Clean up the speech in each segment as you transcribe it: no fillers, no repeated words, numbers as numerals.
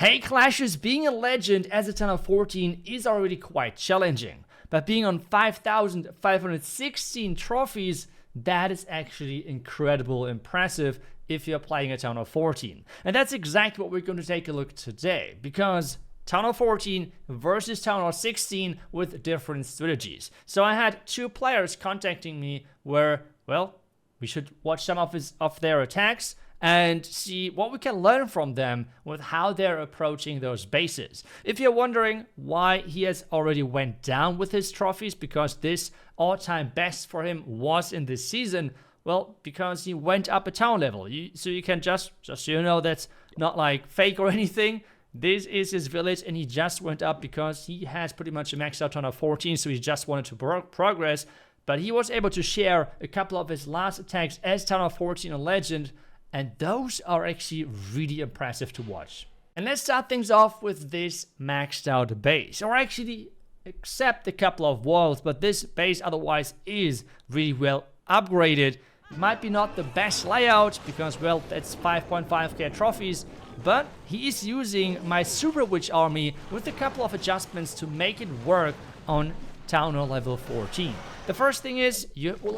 Hey Clashers, being a legend as a 10 of 14 is already quite challenging, but being on 5,516 trophies, that is actually incredible impressive if you're playing a Town of 14. And that's exactly what we're going to take a look today, because Town of 14 versus Town of 16 with different strategies. So I had two players contacting me where, well, we should watch some of their attacks and see what we can learn from them with how they're approaching those bases. If you're wondering why he has already went down with his trophies, because this all-time best for him was in this season, well, because he went up a town level. So you can just so you know, that's not like fake or anything. This is his village, and he just went up because he has pretty much a maxed out Town of 14, so he just wanted to progress. But he was able to share a couple of his last attacks as Town of 14 a legend, and those are actually really impressive to watch. And let's start things off with this maxed out base, or actually except a couple of walls, but this base otherwise is really well upgraded. It might be not the best layout because, well, that's 5.5k trophies, but he is using my Super Witch army with a couple of adjustments to make it work on Town of level 14. The first thing is, you will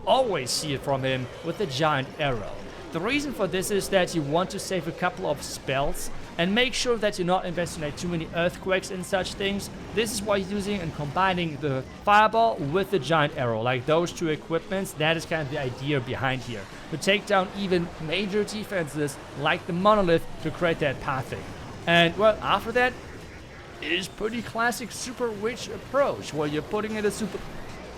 always see it from him with the giant arrow. The reason for this is that you want to save a couple of spells and make sure that you're not investing like too many earthquakes and such things. This is why he's using and combining the fireball with the giant arrow, like those two equipments. That is kind of the idea behind here, to take down even major defenses like the monolith to create that pathing. And well, after that, it is pretty classic Super Witch approach, where you're putting in a Super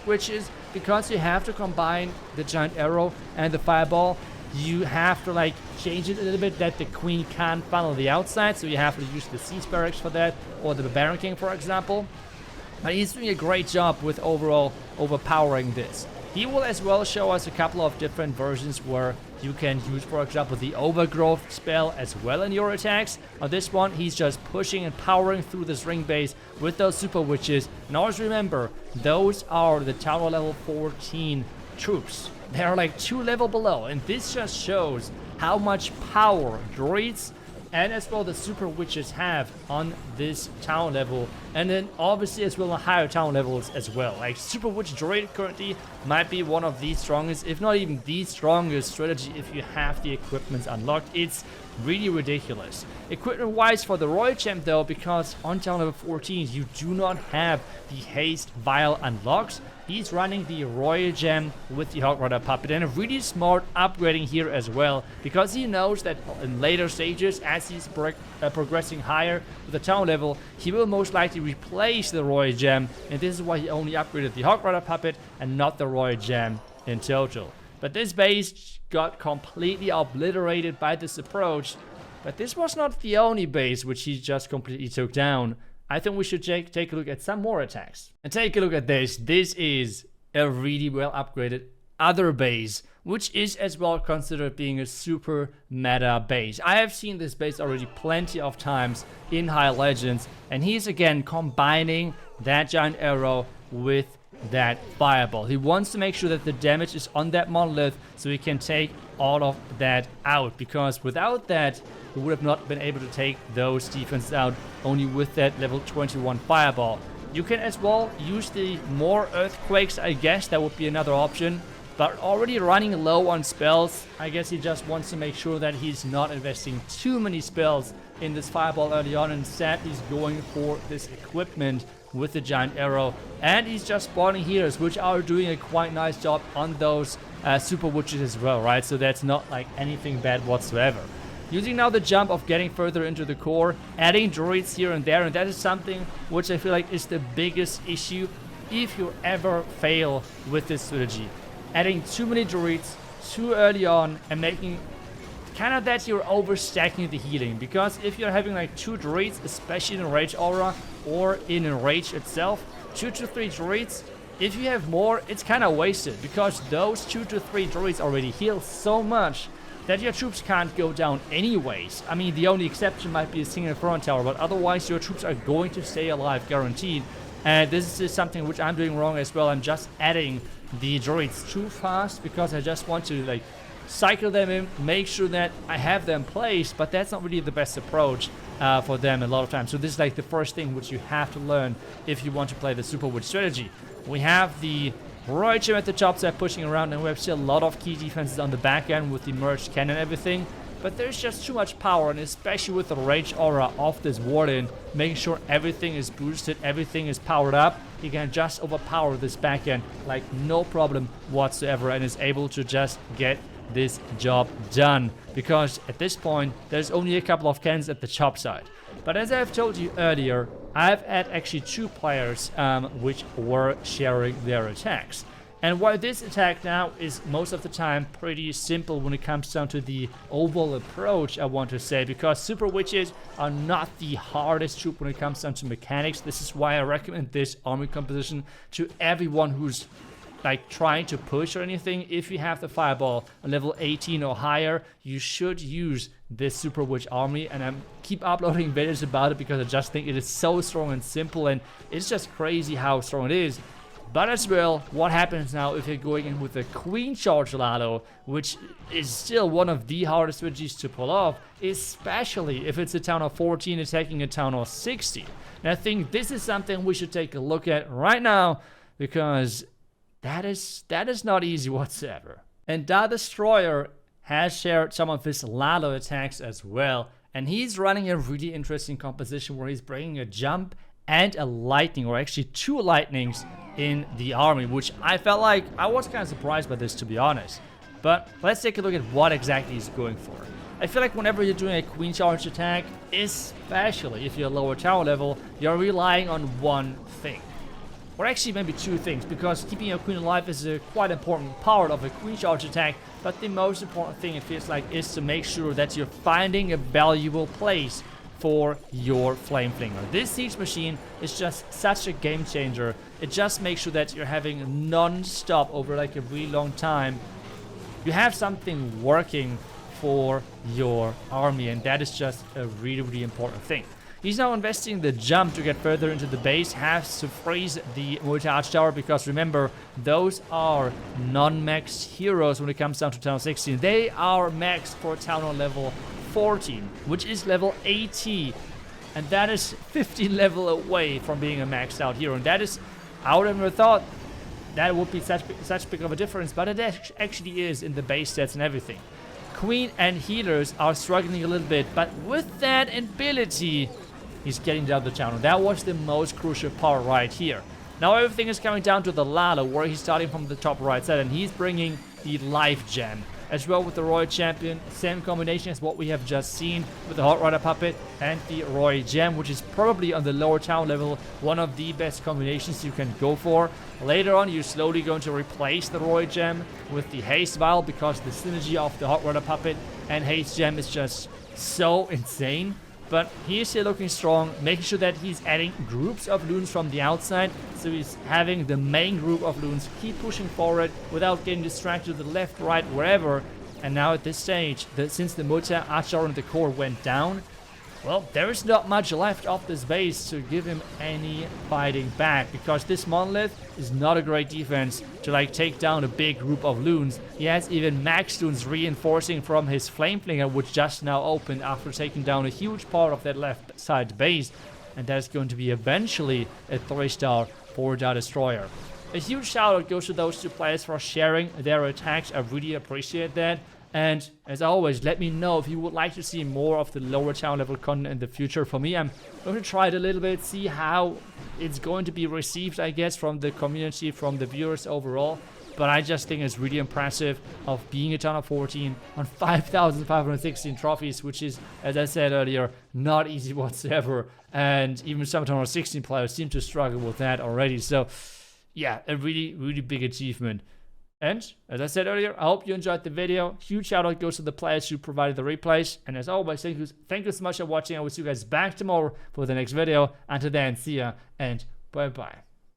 Witches because you have to combine the giant arrow and the fireball. You have to like change it a little bit that the queen can't funnel the outside, so you have to use the siege barracks for that, or the barbarian king, for example. But he's doing a great job with overall overpowering this. He will as well show us a couple of different versions where you can use, for example, the overgrowth spell as well in your attacks. On this one, he's just pushing and powering through this ring base with those super witches. And always remember, those are the tower level 14 troops. They are like 2 levels below, and this just shows how much power droids and as well the super witches have on this town level, and then obviously as well on higher town levels as well. Like super witch droid currently might be one of the strongest, if not even the strongest strategy if you have the equipments unlocked. It's really ridiculous. Equipment wise for the Royal Gem though, because on town level 14 you do not have the haste vial unlocked. He's running the Royal Gem with the Hog Rider Puppet, and a really smart upgrading here as well, because he knows that in later stages, as he's progressing higher with the town level, he will most likely replace the Royal Gem, and this is why he only upgraded the Hog Rider Puppet and not the Royal Gem in total. But this base got completely obliterated by this approach, but this was not the only base which he just completely took down. I think we should take a look at some more attacks. And take a look at this. This is a really well upgraded other base, which is as well considered being a super meta base. I have seen this base already plenty of times in High Legends, and he's again combining that giant arrow with that fireball. He wants to make sure that the damage is on that monolith so he can take all of that out, because without that he would have not been able to take those defenses out only with that level 21 fireball. You can as well use the more earthquakes, I guess that would be another option, but already running low on spells, I guess he just wants to make sure that he's not investing too many spells in this fireball early on. Instead he's going for this equipment with the giant arrow, and he's just spawning healers which are doing a quite nice job on those super witches as well, right? So that's not like anything bad whatsoever. Using now the jump of getting further into the core, adding droids here and there, and that is something which I feel like is the biggest issue if you ever fail with this strategy. Adding too many droids too early on and making kind of that you're overstacking the healing, because if you're having like 2 droids, especially in Rage Aura or in Enrage itself, 2 to 3 droids, if you have more, it's kind of wasted, because those 2 to 3 droids already heal so much that your troops can't go down anyways. I mean, the only exception might be a single front tower, but otherwise your troops are going to stay alive, guaranteed. And this is something which I'm doing wrong as well. I'm just adding the droids too fast because I just want to like cycle them in, make sure that I have them placed, but that's not really the best approach for them a lot of times. So this is like the first thing which you have to learn if you want to play the Super Witch strategy. We have the Roy Gem at the top side pushing around, and we have still a lot of key defenses on the back end with the merged cannon and everything. But there's just too much power, and especially with the rage aura of this Warden, making sure everything is boosted, everything is powered up, he can just overpower this back end like no problem whatsoever, and is able to just get this job done. Because at this point, there's only a couple of cannons at the top side. But as I've told you earlier, I've had actually 2 players which were sharing their attacks. And while this attack now is most of the time pretty simple when it comes down to the overall approach, I want to say, because Super Witches are not the hardest troop when it comes down to mechanics. This is why I recommend this army composition to everyone who's like trying to push or anything. If you have the Fireball level 18 or higher, you should use this Super Witch army, and I keep uploading videos about it because I just think it is so strong and simple, and it's just crazy how strong it is. But as well, what happens now if you're going in with a Queen Charge Lalo, which is still one of the hardest strategies to pull off, especially if it's a town of 14 attacking a town of 60. And I think this is something we should take a look at right now, because that is not easy whatsoever. And Da Destroyer has shared some of his Lalo attacks as well, and he's running a really interesting composition where he's bringing a jump and a lightning, or actually 2 lightnings in the army, which I felt like I was kind of surprised by this, to be honest. But let's take a look at what exactly he's going for. I feel like whenever you're doing a Queen Charge attack, especially if you're lower tower level, you're relying on one thing. Or actually maybe 2 things, because keeping your queen alive is a quite important part of a Queen Charge attack, but the most important thing, it feels like, is to make sure that you're finding a valuable place for your Flame Flinger. This Siege Machine is just such a game changer. It just makes sure that you're having non-stop over like a really long time. You have something working for your army, and that is just a really, really important thing. He's now investing the jump to get further into the base, has to freeze the multi-arch tower, because remember, those are non-max heroes when it comes down to Town 16. They are maxed for Town on level 14, which is level 80, and that is 15 level away from being a maxed out hero. And that is, I would have never thought that would be such big of a difference, but it actually is in the base stats and everything. Queen and healers are struggling a little bit, but with that ability, he's getting down the channel. That was the most crucial part right here. Now everything is coming down to the Lalo, where he's starting from the top right side, and he's bringing the Life Gem. As well with the Roy Champion, same combination as what we have just seen with the Hot Rider Puppet and the Roy Gem, which is probably on the lower town level one of the best combinations you can go for. Later on, you're slowly going to replace the Roy Gem with the Haste Vial, because the synergy of the Hot Rider Puppet and Haste Gem is just so insane. But he is still looking strong, making sure that he's adding groups of loons from the outside, so he's having the main group of loons keep pushing forward without getting distracted to the left, right, wherever. And now at this stage, since the multi-arch tower and the core went down, well, there is not much left of this base to give him any fighting back, because this monolith is not a great defense to like take down a big group of loons. He has even max loons reinforcing from his Flame Flinger, which just now opened after taking down a huge part of that left side base, and that's going to be eventually a 3-star for Da Destroyer. A huge shout out goes to those 2 players for sharing their attacks. I really appreciate that. And as always, let me know if you would like to see more of the lower town level content in the future. For me, I'm going to try it a little bit, see how it's going to be received, I guess, from the community, from the viewers overall. But I just think it's really impressive of being a town of 14 on 5,516 trophies, which is, as I said earlier, not easy whatsoever. And even some town of 16 players seem to struggle with that already. So yeah, a really, really big achievement. And as I said earlier, I hope you enjoyed the video. Huge shout out goes to the players who provided the replays. And as always, thank you so much for watching. I will see you guys back tomorrow for the next video. Until then, see ya and bye bye.